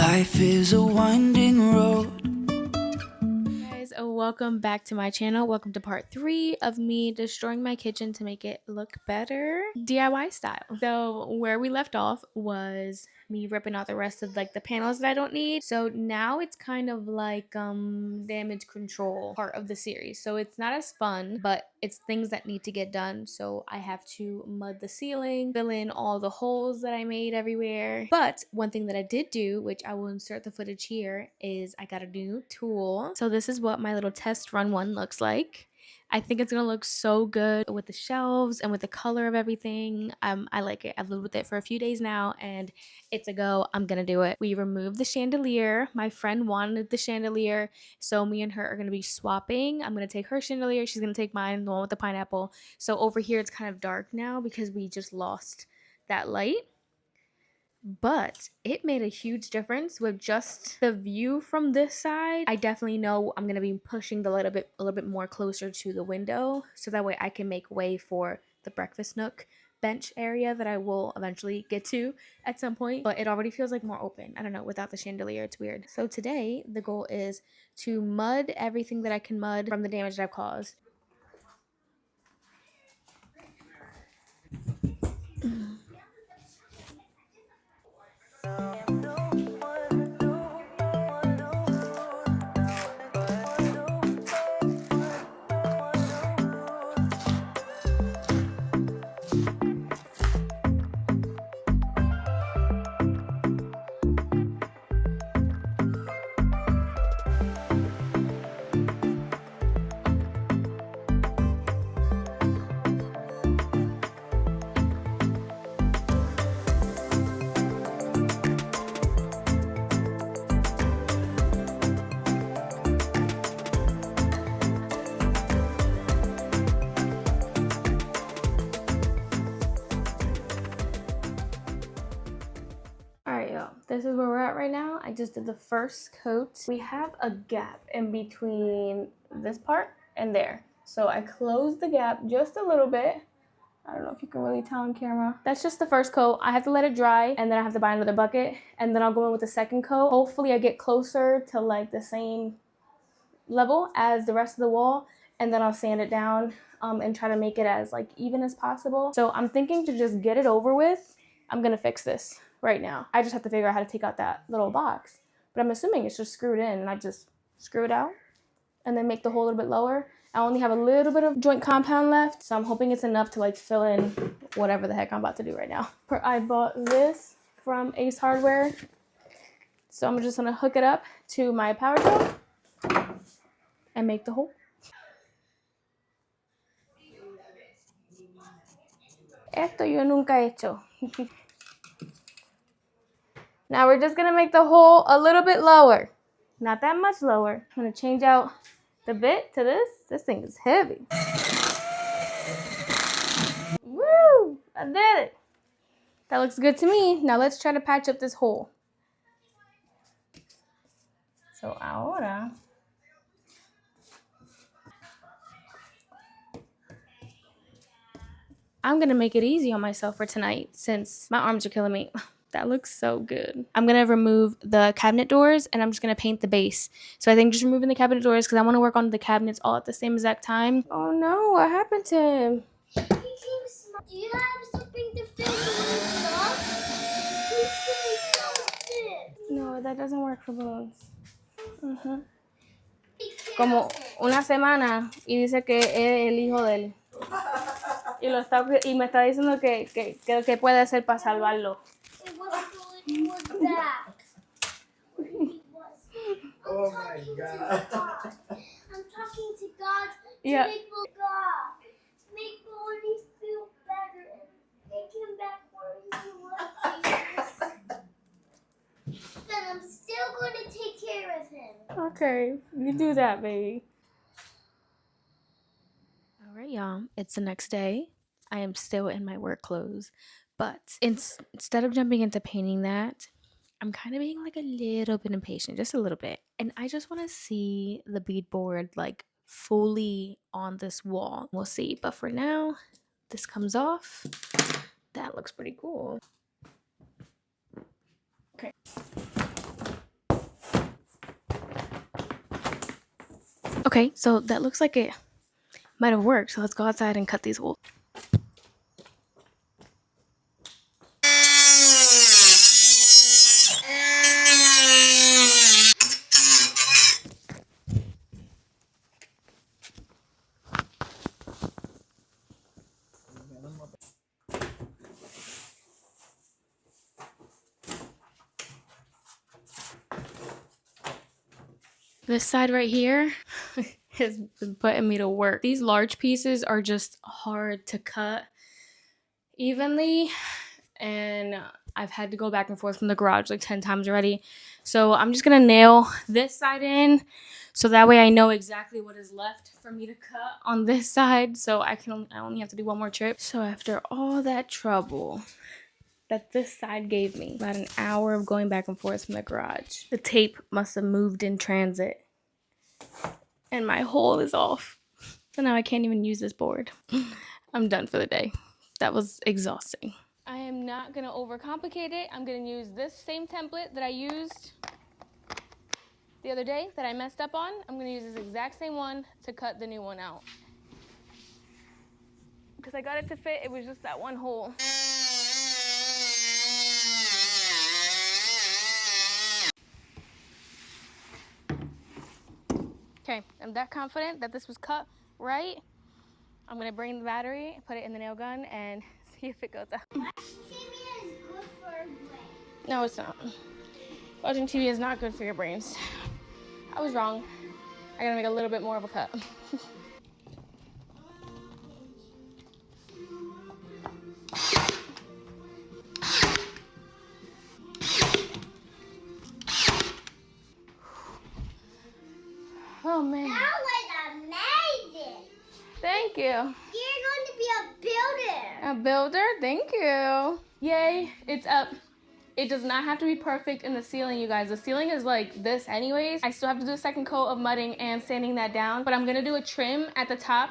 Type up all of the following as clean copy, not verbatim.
Life is a winding road. Guys, welcome back to my channel. Welcome to part 3 of me destroying my kitchen to make it look better DIY style. So where we left off was me ripping out the rest of like the panels that I don't need. So now it's kind of like damage control part of the series. So it's not as fun, but it's things that need to get done. So I have to mud the ceiling, fill in all the holes that I made everywhere. But one thing that I did do, which I will insert the footage here, is I got a new tool. So this is what my little test run one looks like. I think it's gonna look so good with the shelves and with the color of everything. I like it. I've lived with it for a few days now and it's a go. I'm gonna do it. We removed the chandelier. My friend wanted the chandelier, so me and her are gonna be swapping. I'm gonna take her chandelier, she's gonna take mine, the one with the pineapple. So over here it's kind of dark now because we just lost that light. But it made a huge difference with just the view from this side. I definitely know I'm gonna be pushing the light a little bit more closer to the window, so that way I can make way for the breakfast nook bench area that I will eventually get to at some point. But it already feels like more open. I don't know, without the chandelier, it's weird. So today the goal is to mud everything that I can mud from the damage that I've caused. This is where we're at right now. I just did the first coat. We have a gap in between this part and there. So I closed the gap just a little bit. I don't know if you can really tell on camera. That's just the first coat. I have to let it dry and then I have to buy another bucket and then I'll go in with the second coat. Hopefully I get closer to like the same level as the rest of the wall and then I'll sand it down and try to make it as like even as possible. So I'm thinking to just get it over with. I'm gonna fix this right now. I just have to figure out how to take out that little box. But I'm assuming it's just screwed in and I just screw it out and then make the hole a little bit lower. I only have a little bit of joint compound left, so I'm hoping it's enough to like fill in whatever the heck I'm about to do right now. I bought this from Ace Hardware. So I'm just gonna hook it up to my power drill and make the hole. Esto yo nunca he hecho. Now we're just gonna make the hole a little bit lower. Not that much lower. I'm gonna change out the bit to this. This thing is heavy. Woo! I did it. That looks good to me. Now let's try to patch up this hole. So ahora. I'm gonna make it easy on myself for tonight since my arms are killing me. That looks so good. I'm gonna remove the cabinet doors and I'm just gonna paint the base. So I think just removing the cabinet doors because I wanna work on the cabinets all at the same exact time. Oh no, what happened to him? Do you have something to fill the balloons up? No, that doesn't work for balloons. Como una semana y dice que es el hijo de él. Y me está diciendo que puede hacer para salvarlo. Oh my God. I'm talking to God to Yeah. make Bonnie feel better and take him back where he was. Then I'm still going to take care of him. Okay, you do that, baby. All right, y'all. It's the next day. I am still in my work clothes, but instead of jumping into painting that, I'm kind of being like a little bit impatient, just a little bit. And I just want to see the beadboard like fully on this wall. We'll see. But for now, this comes off. That looks pretty cool. Okay. Okay, so that looks like it might have worked. So let's go outside and cut these holes. This side right here has been putting me to work. These large pieces are just hard to cut evenly, and I've had to go back and forth from the garage like 10 times already. So I'm just gonna nail this side in so that way I know exactly what is left for me to cut on this side, so I only have to do one more trip. So after all that trouble that this side gave me, about an hour of going back and forth from the garage, the tape must have moved in transit and my hole is off. So now I can't even use this board. I'm done for the day. That was exhausting. I am not gonna overcomplicate it. I'm gonna use this same template that I used the other day that I messed up on. I'm gonna use this exact same one to cut the new one out. Because I got it to fit, it was just that one hole. Okay, I'm that confident that this was cut right. I'm gonna bring the battery, put it in the nail gun, and see if it goes out. Watching TV is good for our brain. No, it's not. Watching TV is not good for your brains. I was wrong. I gotta make a little bit more of a cut. Oh man. That was amazing. Thank you. You're going to be a builder. A builder? Thank you. Yay, it's up. It does not have to be perfect in the ceiling, you guys. The ceiling is like this anyways. I still have to do a second coat of mudding and sanding that down, but I'm gonna do a trim at the top.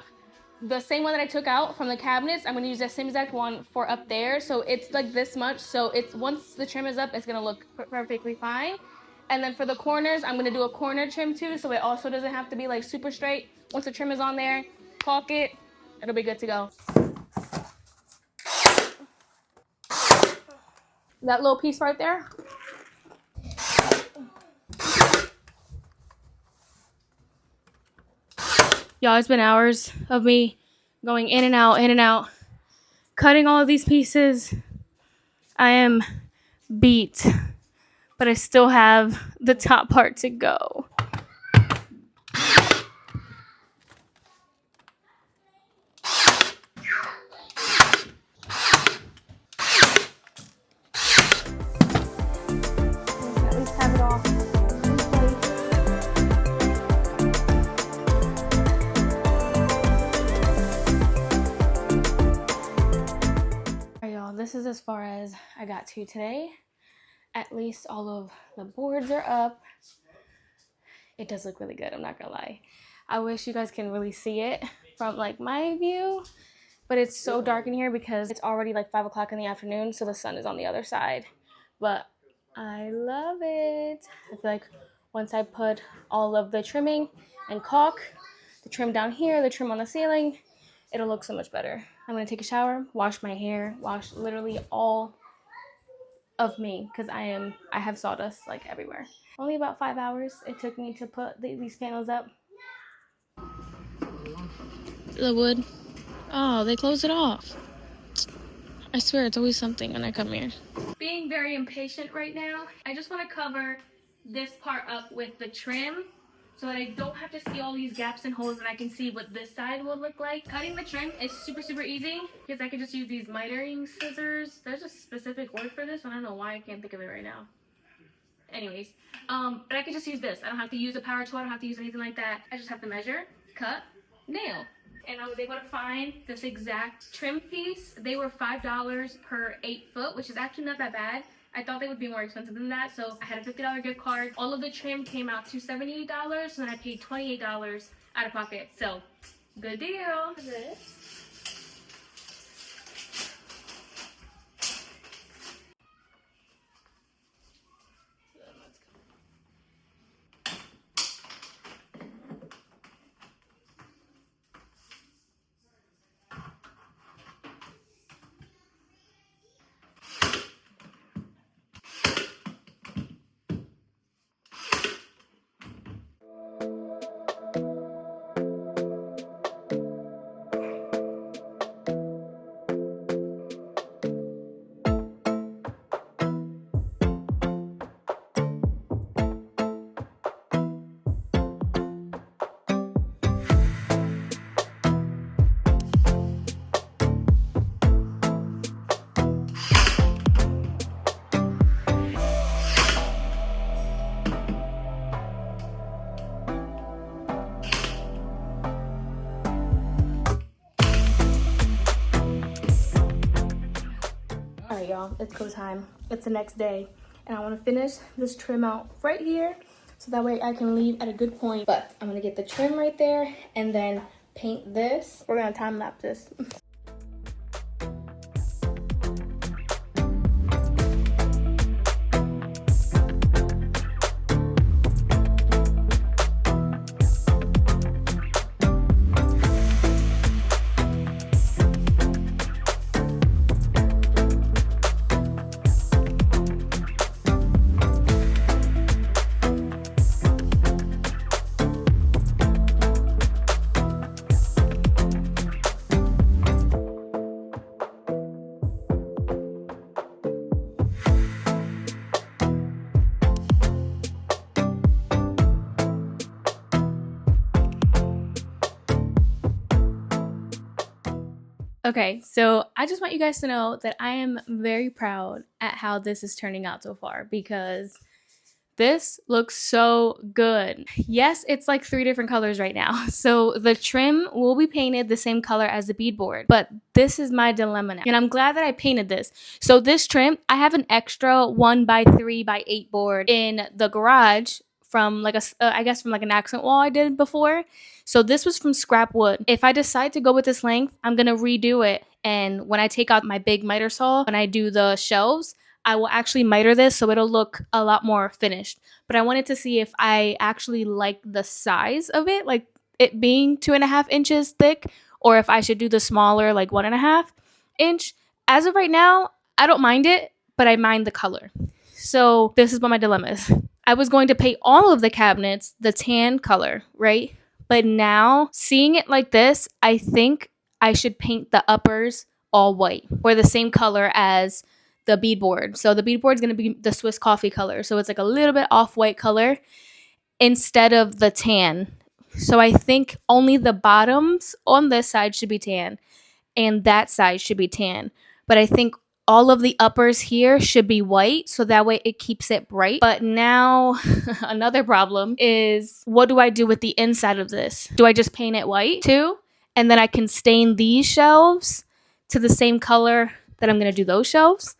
The same one that I took out from the cabinets, I'm gonna use that same exact one for up there. So it's like this much. So it's once the trim is up, it's gonna look perfectly fine. And then for the corners, I'm gonna do a corner trim too. So it also doesn't have to be like super straight. Once the trim is on there, caulk it, it'll be good to go. That little piece right there. Y'all, it's been hours of me going in and out, cutting all of these pieces. I am beat, but I still have the top part to go. At least have it all in place. Alright, y'all, this is as far as I got to today. At least all of the boards are up. It does look really good, I'm not gonna lie. I wish you guys can really see it from like my view, but it's so dark in here because it's already like 5 o'clock in the afternoon, so the sun is on the other side. But I love it. I feel like once I put all of the trimming and caulk, the trim down here, the trim on the ceiling, it'll look so much better. I'm gonna take a shower, wash my hair, wash literally all of me because I have sawdust like everywhere. Only about 5 hours it took me to put these panels up. The wood. Oh, they closed it off. I swear it's always something when I come here. Being very impatient right now, I just want to cover this part up with the trim so that I don't have to see all these gaps and holes and I can see what this side will look like. Cutting the trim is super easy because I can just use these mitering scissors. There's a specific word for this. I don't know why I can't think of it right now. Anyways, but I can just use this. I don't have to use a power tool. I don't have to use anything like that. I just have to measure, cut, nail. And I was able to find this exact trim piece. They were $5 per 8 foot, which is actually not that bad. I thought they would be more expensive than that, so I had a $50 gift card. All of the trim came out to $78, and then I paid $28 out of pocket. So, good deal. This. y'all, it's go time. It's the next day, and I want to finish this trim out right here, so that way I can leave at a good point. But I'm gonna get the trim right there, and then paint this. We're gonna time lapse this. Okay, so I just want you guys to know that I am very proud at how this is turning out so far, because this looks so good. Yes, it's like 3 different colors right now. So the trim will be painted the same color as the beadboard, but this is my dilemma now. And I'm glad that I painted this. So this trim, I have an extra 1x3x8 board in the garage from like I guess from like an accent wall I did before. So this was from scrap wood. If I decide to go with this length, I'm gonna redo it. And when I take out my big miter saw, when I do the shelves, I will actually miter this so it'll look a lot more finished. But I wanted to see if I actually like the size of it, like it being 2.5 inches thick, or if I should do the smaller, like 1.5 inch. As of right now, I don't mind it, but I mind the color. So this is what my dilemma is. I was going to paint all of the cabinets the tan color, right? But now, seeing it like this, I think I should paint the uppers all white, or the same color as the beadboard. So the beadboard is going to be the Swiss coffee color. So it's like a little bit off-white color instead of the tan. So I think only the bottoms on this side should be tan and that side should be tan. But I think all of the uppers here should be white, so that way it keeps it bright. But now another problem is, what do I do with the inside of this? Do I just paint it white too? And then I can stain these shelves to the same color that I'm going to do those shelves,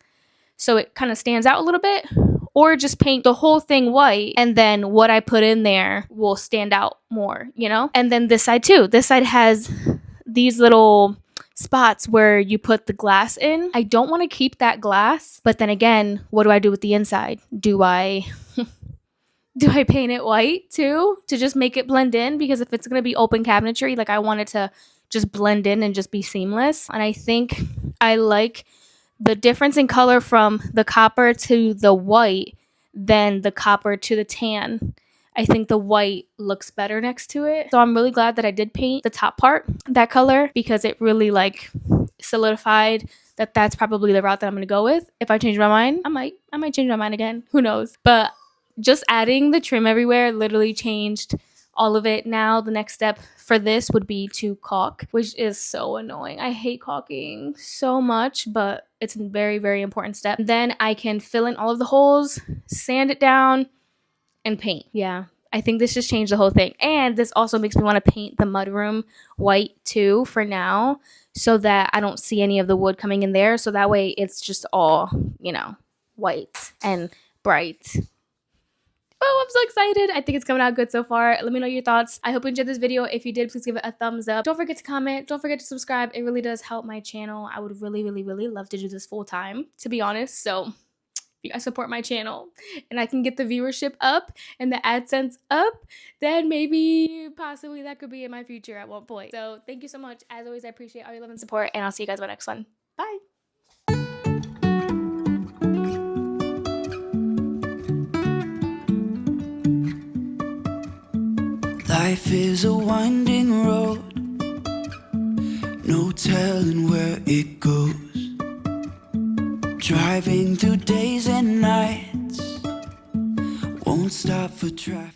so it kind of stands out a little bit? Or just paint the whole thing white, and then what I put in there will stand out more, you know? And then this side too. This side has these little spots where you put the glass in. I don't want to keep that glass, but then again, what do I do with the inside? Do I paint it white too to just make it blend in? Because if it's going to be open cabinetry, like I want it to just blend in and just be seamless. And I think I like the difference in color from the copper to the white than the copper to the tan. I think the white looks better next to it. So I'm really glad that I did paint the top part that color, because it really like solidified that that's probably the route that I'm going to go with. If I change my mind, I might change my mind again. Who knows? But just adding the trim everywhere literally changed all of it. Now the next step for this would be to caulk, which is so annoying. I hate caulking so much, but it's a very, very important step. Then I can fill in all of the holes, sand it down, and paint. Yeah, I think this just changed the whole thing. And this also makes me want to paint the mudroom white too for now, so that I don't see any of the wood coming in there. So that way it's just all, you know, white and bright. Oh, I'm so excited. I think it's coming out good so far. Let me know your thoughts. I hope you enjoyed this video. If you did, please give it a thumbs up. Don't forget to comment. Don't forget to subscribe. It really does help my channel. I would really, really, really love to do this full time, to be honest. So if you guys support my channel and I can get the viewership up and the AdSense up, then maybe possibly that could be in my future at one point. So thank you so much. As always, I appreciate all your love and support, and I'll see you guys in my next one. Bye. Life is a winding road, no telling where it goes. Driving through days and nights, won't stop for traffic.